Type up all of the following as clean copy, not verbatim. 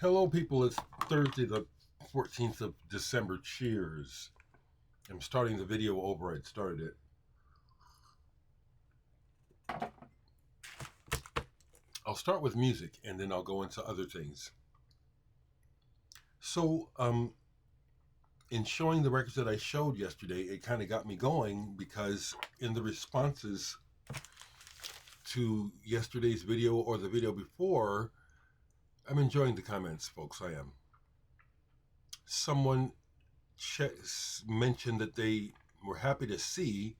Hello, people. It's Thursday, the 14th of December. Cheers. I'm starting the video over. I'd started it. I'll start with music, and then I'll go into other things. So, in showing the records that I showed yesterday, it kind of got me going because in the responses to yesterday's video or the video before, I'm enjoying the comments, folks. I am. Someone mentioned that they were happy to see.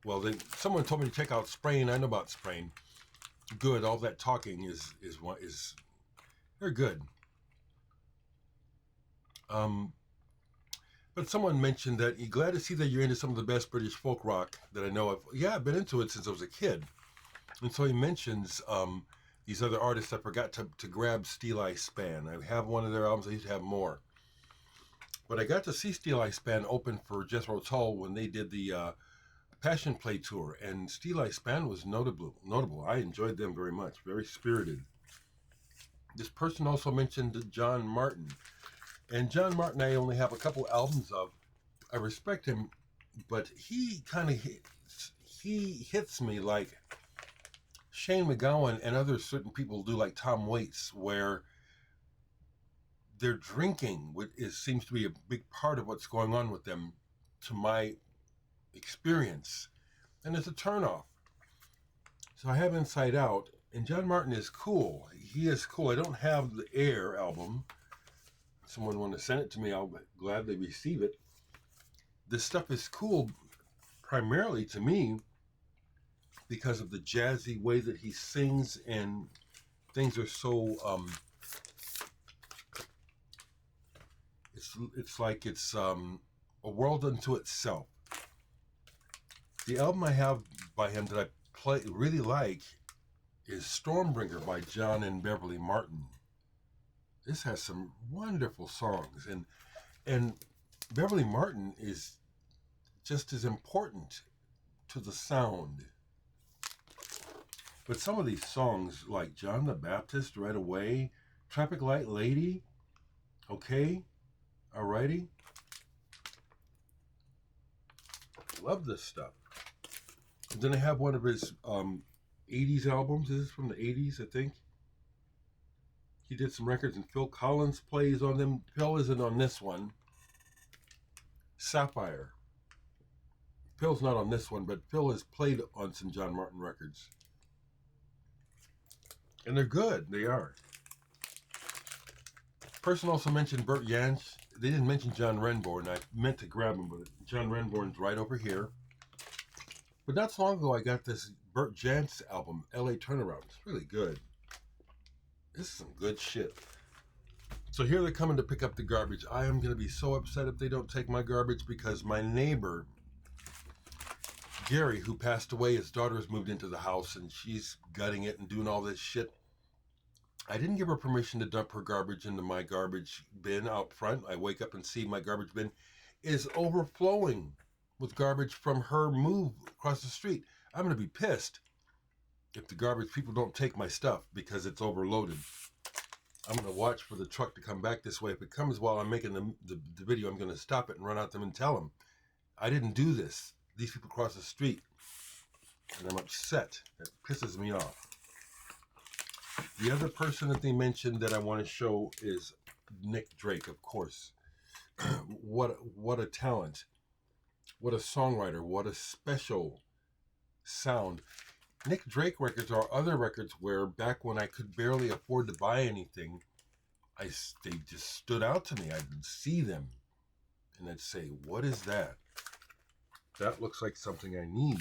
Well, someone told me to check out Sprain. I know about Sprain. Good. All that talking is they're good. But someone mentioned that you're glad to see that you're into some of the best British folk rock that I know of. Yeah, I've been into it since I was a kid. And so he mentions these other artists. I forgot to grab Steel Eye Span. I have one of their albums. I used to have more. But I got to see Steel Eye Span open for Jethro Tull when they did the Passion Play tour. And Steel Eye Span was notable. I enjoyed them very much. Very spirited. This person also mentioned John Martyn. And John Martyn I only have a couple albums of. I respect him, but he kind of hits me like Shane MacGowan and other certain people do, like Tom Waits, where their drinking seems to be a big part of what's going on with them, to my experience, and it's a turnoff. So I have Inside Out, and John Martyn is cool. He is cool. I don't have the Air album. Someone want to send it to me, I'll gladly receive it. This stuff is cool primarily to me because of the jazzy way that he sings, and things are so it's like it's a world unto itself. The album I have by him that I really like is Stormbringer by John and Beverly Martin. This has some wonderful songs, and Beverly Martin is just as important to the sound. But some of these songs, like John the Baptist, Right Away, Traffic Light Lady, okay, alrighty. Love this stuff. And then I have one of his 80s albums. This is from the 80s, I think. He did some records, and Phil Collins plays on them. Phil isn't on this one. Sapphire. Phil's not on this one, but Phil has played on some John Martyn records. And they're good. They are. Person also mentioned Bert Jansch. They didn't mention John Renbourn. I meant to grab him, but John Renbourn's right over here. But not so long ago, I got this Bert Jansch album, L.A. Turnaround. It's really good. This is some good shit. So here they're coming to pick up the garbage. I am going to be so upset if they don't take my garbage, because my neighbor, Gary, who passed away, his daughter has moved into the house and she's gutting it and doing all this shit. I didn't give her permission to dump her garbage into my garbage bin out front. I wake up and see my garbage bin is overflowing with garbage from her move across the street. I'm going to be pissed if the garbage people don't take my stuff because it's overloaded. I'm going to watch for the truck to come back this way. If it comes while I'm making the video, I'm going to stop it and run out them and tell them, I didn't do this. These people cross the street. And I'm upset. That pisses me off. The other person that they mentioned that I want to show is Nick Drake, of course. What a talent. What a songwriter. What a special sound. Nick Drake records are other records where back when I could barely afford to buy anything, they just stood out to me. I'd see them and I'd say, what is that? That looks like something I need.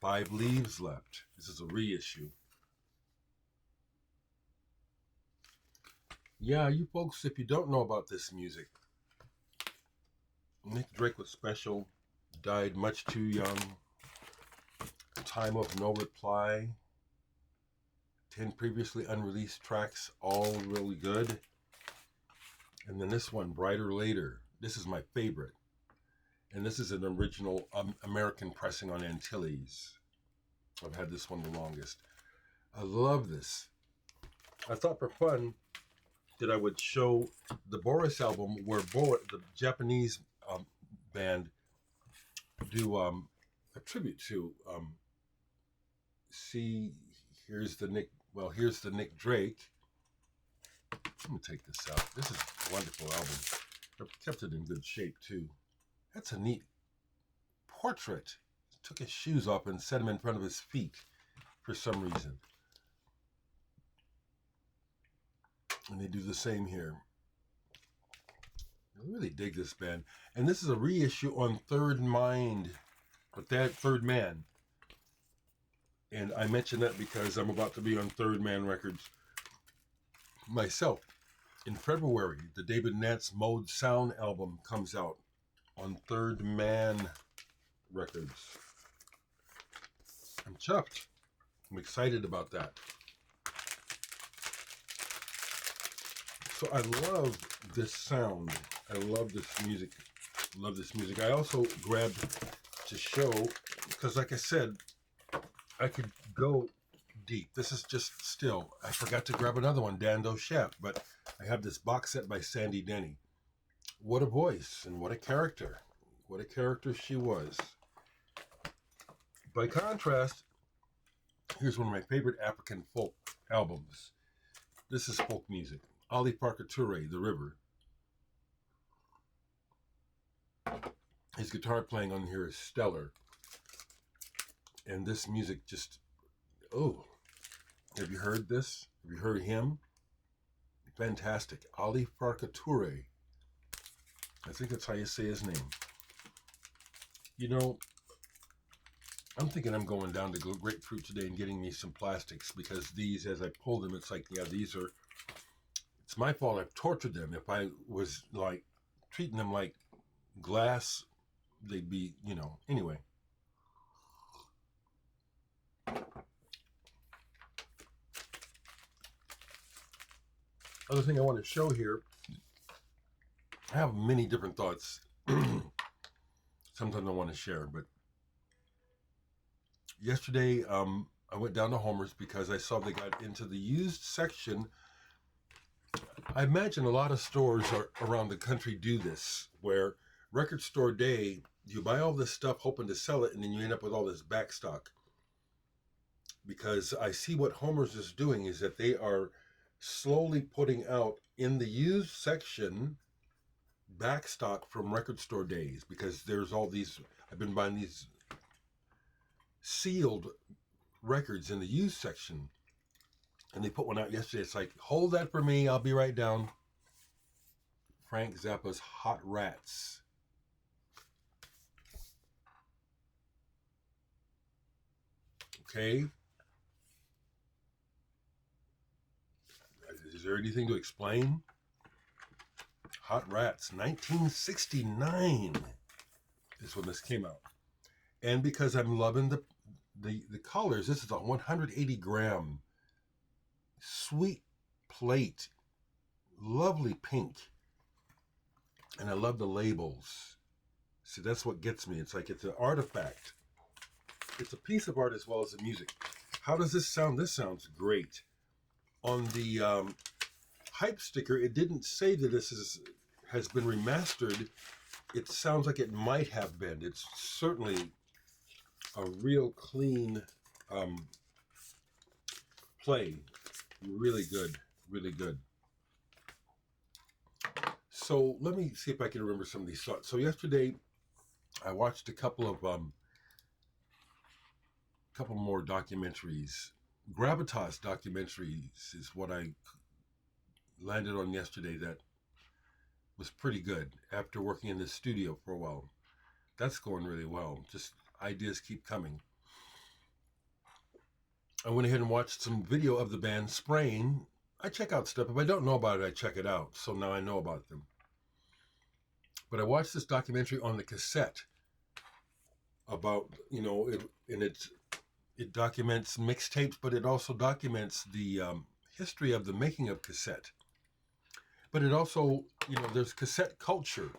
5 Leaves Left. This is a reissue. Yeah, you folks, if you don't know about this music, Nick Drake was special. Died much too young. Time of No Reply. 10 previously unreleased tracks, all really good. And then this one, Brighter Later. This is my favorite. And this is an original American pressing on Antilles. I've had this one the longest. I love this. I thought for fun that I would show the Boris album where the Japanese band, do a tribute to. See, here's the Nick. Well, here's the Nick Drake. Let me take this out. This is a wonderful album. I've kept it in good shape too. That's a neat portrait. He took his shoes off and set them in front of his feet for some reason. And they do the same here. I really dig this band. And this is a reissue on Third Mind, but that Third Man. And I mention that because I'm about to be on Third Man Records myself. In February, the David Nance Mode Sound album comes out on Third Man Records. I'm chuffed. I'm excited about that. So I love this sound. I love this music. Love this music. I also grabbed to show, because like I said, I could go deep. This is just still. I forgot to grab another one, Dando Chef, but I have this box set by Sandy Denny. What a voice and what a character. What a character she was. By contrast, here's one of my favorite African folk albums. This is folk music. Ali Farka Toure, The River. His guitar playing on here is stellar. And this music just, oh, have you heard this? Have you heard him? Fantastic. Ali Farka Toure. I think that's how you say his name. You know, I'm thinking I'm going down to Grapefruit today and getting me some plastics, because these, as I pull them, it's like, yeah, these are, it's my fault I've tortured them. If I was like treating them like glass, they'd be, you know, anyway. Other thing I want to show here, I have many different thoughts. Sometimes I want to share, but yesterday I went down to Homer's because I saw they got into the used section. I imagine a lot of stores around the country do this, where record store day, you buy all this stuff hoping to sell it, and then you end up with all this back stock. Because I see what Homer's is doing is that they are slowly putting out in the used section back stock from record store days, because there's all these, I've been buying these sealed records in the used section, and they put one out yesterday. It's like, hold that for me, I'll be right down. Frank Zappa's Hot Rats. Okay. Is there anything to explain? Hot Rats, 1969 is when this came out. And because I'm loving the colors, this is a 180 gram sweet plate, lovely pink. And I love the labels. See, that's what gets me. It's like it's an artifact. It's a piece of art as well as the music. How does this sound? This sounds great. On the hype sticker, it didn't say that this has been remastered. It sounds like it might have been. It's certainly a real clean play. Really good. Really good. So let me see if I can remember some of these thoughts. So yesterday, I watched a couple more documentaries. Gravitas documentaries is what I landed on yesterday. That was pretty good after working in the studio for a while. That's going really well. Just ideas keep coming. I went ahead and watched some video of the band Sprain. I check out stuff. If I don't know about it, I check it out. So now I know about them. But I watched this documentary on the cassette about, you know, it documents mixtapes, but it also documents the history of the making of cassette. But it also, you know, there's cassette culture.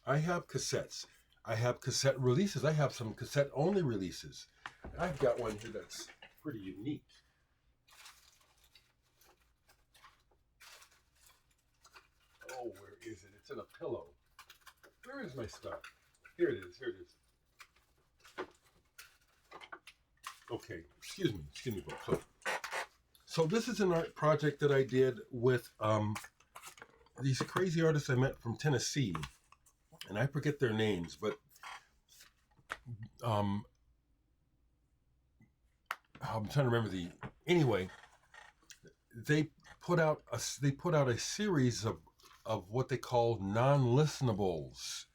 I have cassettes. I have cassette releases. I have some cassette-only releases. I've got one here that's pretty unique. It's in a pillow. Where is my stuff? Here it is. Here it is. Okay, excuse me, folks. So this is an art project that I did with these crazy artists I met from Tennessee, and I forget their names, but I'm trying to remember anyway. They put out a series of what they call non-listenables,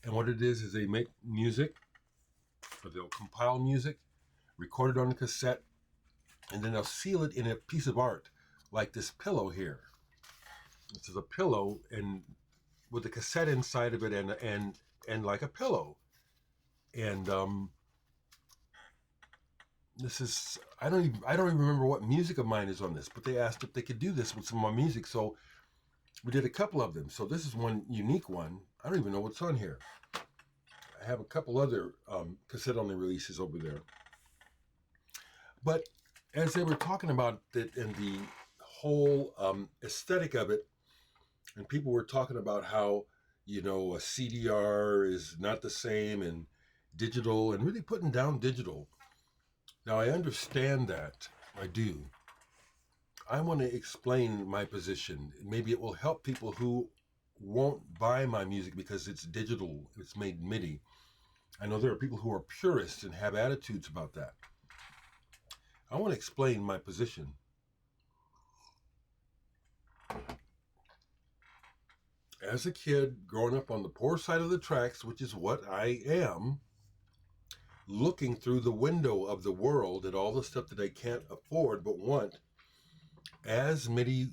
and what it is they make music, or they'll compile music, record it on a cassette, and then they'll seal it in a piece of art, like this pillow here. This is a pillow, and with a cassette inside of it, and like a pillow, and this is I don't even remember what music of mine is on this, but they asked if they could do this with some of my music, so we did a couple of them. So this is one unique one. I don't even know what's on here. I have a couple other cassette-only releases over there. But as they were talking about it and the whole aesthetic of it, and people were talking about how, a CDR is not the same and digital, and really putting down digital. Now, I understand that. I do. I want to explain my position. Maybe it will help people who won't buy my music because it's digital, it's made MIDI. I know there are people who are purists and have attitudes about that. I want to explain my position. As a kid, growing up on the poor side of the tracks, which is what I am, looking through the window of the world at all the stuff that I can't afford but want, as MIDI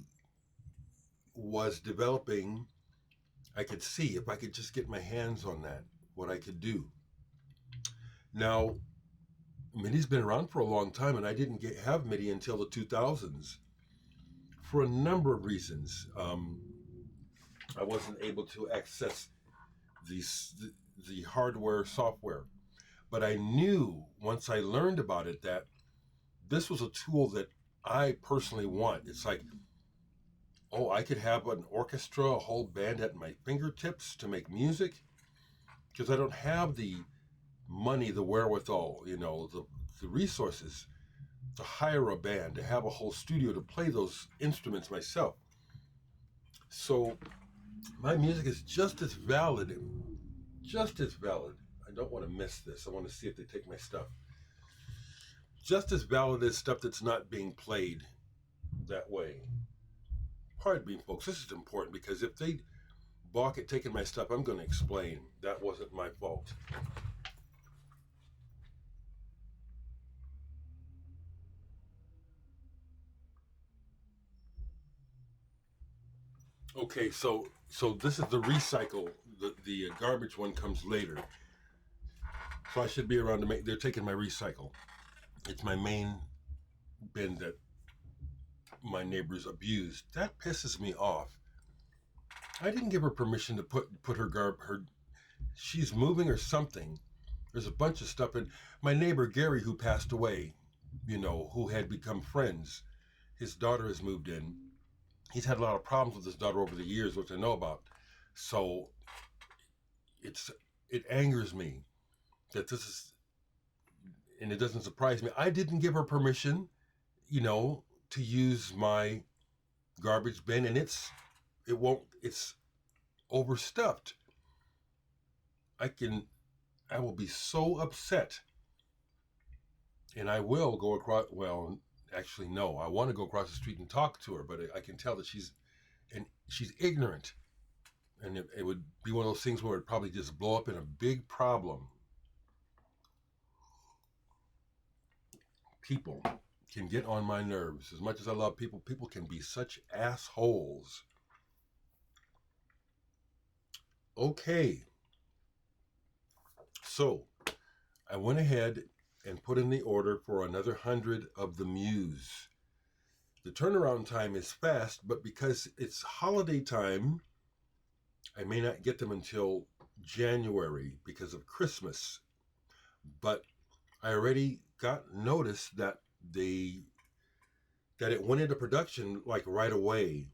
was developing, I could see, if I could just get my hands on that, what I could do. Now, MIDI's been around for a long time, and I didn't have MIDI until the 2000s for a number of reasons. I wasn't able to access the hardware, software. But I knew once I learned about it that this was a tool that I personally want. It's like, oh, I could have an orchestra, a whole band at my fingertips to make music, because I don't have the money, the wherewithal, the resources to hire a band, to have a whole studio to play those instruments myself. So my music is just as valid. I don't want to miss this. I want to see if they take my stuff. Just as valid as stuff that's not being played that way. Pardon me, folks. This is important, because if they balk at taking my stuff, I'm going to explain. That wasn't my fault. Okay, so this is the recycle. The garbage one comes later. So I should be around to they're taking my recycle. It's my main bin that my neighbors abused. That pisses me off. I didn't give her permission to put her she's moving or something. There's a bunch of stuff in my neighbor Gary, who passed away, who had become friends. His daughter has moved in. He's had a lot of problems with his daughter over the years, which I know about. So it angers me that this is, and it doesn't surprise me. I didn't give her permission, to use my garbage bin, and it's overstuffed. I will be so upset, and I will go across, well, actually, no, I want to go across the street and talk to her, but I can tell that she's ignorant, and it would be one of those things where it'd probably just blow up in a big problem. People can get on my nerves. As much as I love people, people can be such assholes. Okay. So I went ahead and put in the order for another 100 of the Muse. The turnaround time is fast, but because it's holiday time, I may not get them until January because of Christmas. But I already got notice that it went into production like right away,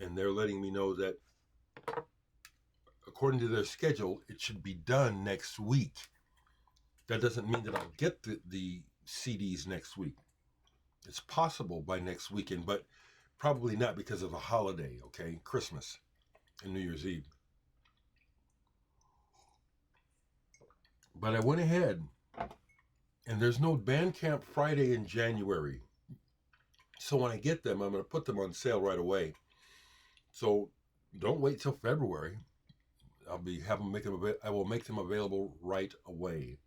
and they're letting me know that according to their schedule, it should be done next week. That doesn't mean that I'll get the CDs next week. It's possible by next weekend, but probably not because of the holiday, okay? Christmas and New Year's Eve. But I went ahead, and there's no Bandcamp Friday in January. So when I get them, I'm going to put them on sale right away. So don't wait till February. I will make them available right away.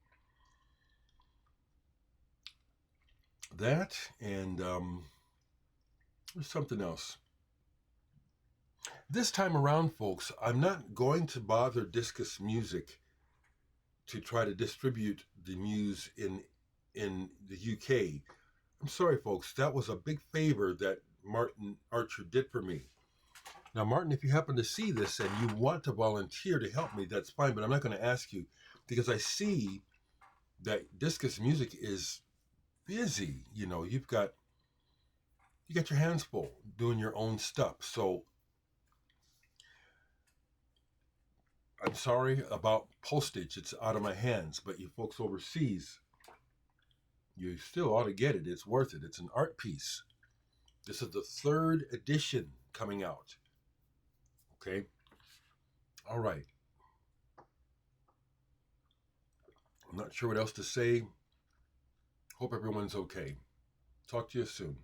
That and there's something else. This time around, folks, I'm not going to bother Discus Music to try to distribute the Muse in the UK. I'm sorry, folks. That was a big favor that Martyn Archer did for me. Now, Martyn, if you happen to see this and you want to volunteer to help me, that's fine, but I'm not going to ask you because I see that Discus Music is busy. You know, you got your hands full doing your own stuff. So I'm sorry about postage. It's out of my hands, but you folks overseas, you still ought to get it. It's worth it. It's an art piece. This is the 3rd edition coming out. Okay? All right. I'm not sure what else to say. Hope everyone's okay. Talk to you soon.